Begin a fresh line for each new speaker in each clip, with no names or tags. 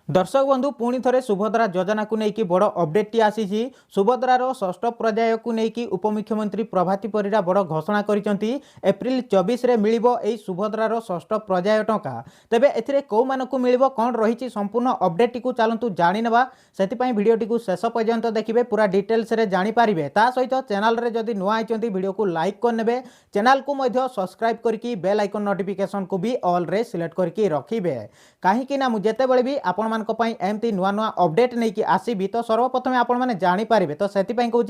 दर्शक बंधु पुणी थे सुभद्रा योजना को लेकिन बड़ अपडेट टी आसी। सुभद्रार षष्ठ पर्याय को लेकिन उपमुख्यमंत्री प्रभाती परिड़ा बड़ घोषणा करछंती। एप्रिल 24 रे मिलिबो एई सुभद्रार षष्ठ पर्याय टंका। तेबे एथिरे को मानकु मिलिबो कोन रहिछि संपूर्ण अपडेट टी को चलंतु जानि नेबा। सेति भिडियो टी को शेष पर्यंत देखिबे, पूरा डिटेल्स रे जानि पारिबे। ता सहित चैनल रे जदि नुआ आइचंती वीडियो को लाइक कर नेबे, चैनल को मध्य सब्सक्राइब करके बेल आइकन नोटिफिकेशन को भी ऑल रे सिलेक्ट करके रखिबे। काहेकि ना मु जेतेबेले भी आपण एमती नुआ नुआ अपडेट नहीं कि आसबि तो सर्वप्रथम आपण मैंने जानीपारे। तो से कहूँ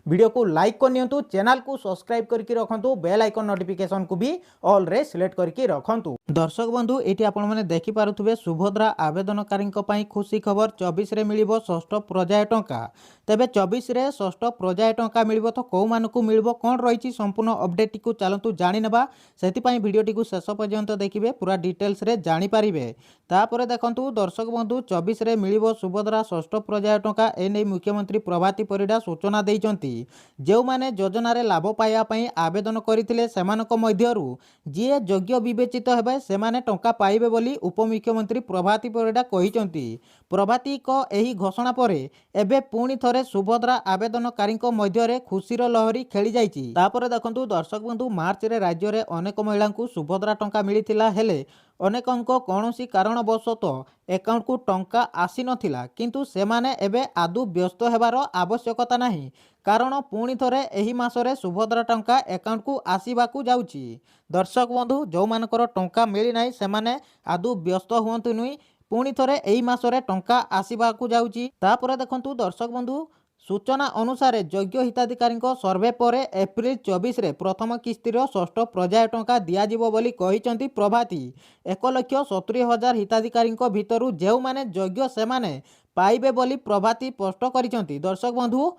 वीडियो को लाइक करनी, चैनल को सब्सक्राइब करके रखु, बेल आइकन नोटिफिकेशन को भी ऑल रे सिलेक्ट करके रखु। दर्शक बंधु ये आपण मैंने देखिपे सुभद्रा आवेदनकारी खुशी खबर 24 रे मिलिबो षष्ठ पर्याय टंका। तेबे 24 रे षष्ठ पर्याय टंका मिलिबो तो कौ मानकु मिलिबो कोन रहिछि संपूर्ण अपडेट को चलंतु जानि नेबा। सेति भिडियो टी को शेष पर्यंत देखिबे, पूरा डिटेल्स रे जानि पारिबे। तापरे देखंतु दर्शक बंधु 24 रे मिलिबो सुभद्रा षष्ठ पर्याय टंका एने मुख्यमंत्री प्रभाती परिड़ा सूचना देइचंती। जो माने योजना रे लाभ पाइबा पई आवेदन करिथिले सेमानक मध्यरु जे योग्य विवेचित हेबे सेमाने टंका पाइबे बोली उपमुख्यमंत्री प्रभाती परिड़ा कहिचंती। प्रभाती को एही घोषणा परे एबे पुणी थरे सुभद्रा आवेदनकारी मध्य खुशीर लहरी खेली जाइछि। तापरे देखंतु दर्शक बंधु मार्च रे राज्य रे अनेक महिला को सुभद्रा टंका मिलिथिला, हेले अनेकंको कौनसी कारणवशतः एकाउंट को टंका आसी नथिला, किंतु सेमाने एबे आदु व्यस्त हेबार आवश्यकता नहीं, कारण पुणी थरे एही मासरे सुभद्रा टंका एकाउंट को आसीबाकू जाउची। दर्शक बंधु जो मानकर टंका मिली नाही सेमाने आदु व्यस्त हुअंतुनी, पुणी थरे एही मासरे टंका आसीबाकू जाउची। तापरे देखंतु दर्शक बंधु सूचना अनुसार योग्य हिताधिकारी सर्वे पर एप्रिल 24 रे प्रथम किस्तिर षष्ठ पर्याय टंका दियाजिबो बोली कहिचंती प्रभाती। 1,70,000 हिताधिकारी भितरु जेउ माने योग्य सेमाने पाइबे बोली प्रभाती स्पष्ट करिसंती। दर्शक बंधु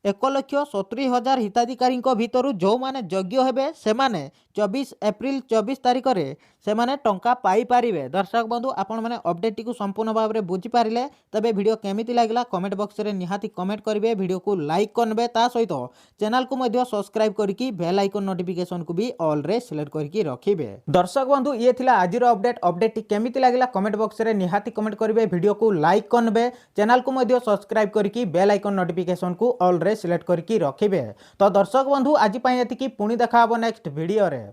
1,70,000 हिताधिकारी भितरु जो माने योग्य हेबे सेमाने 24 एप्रिल 24 तारिख रे सेमाने टंका पाई पारिबे। दर्शक बंधु आपण माने अपडेट को संपूर्ण भाव में बुझी पारिले। तबे वीडियो केमिति लागला कमेंट बॉक्स रे निहाती कमेंट करिवे, वीडियो को लाइक करबे, ता सहित चैनल को मध्य सब्सक्राइब करके बेल आइकन नोटिफिकेशन को भी ऑल रे सिलेक्ट करके रखिबे। दर्शक बंधु ये थिला आजिर अपडेट केमिति लागला कमेंट बॉक्स रे निहाती कमेंट करिवे, वीडियो को लाइक करबे, चैनल को मध्य सब्सक्राइब करके बेल आइकन नोटिफिकेशन को ऑल रे सिलेक्ट करके रखिबे। तो दर्शक बंधु आज पई एतिकी, पुणी देखा हबो नेक्स्ट वीडियो रे।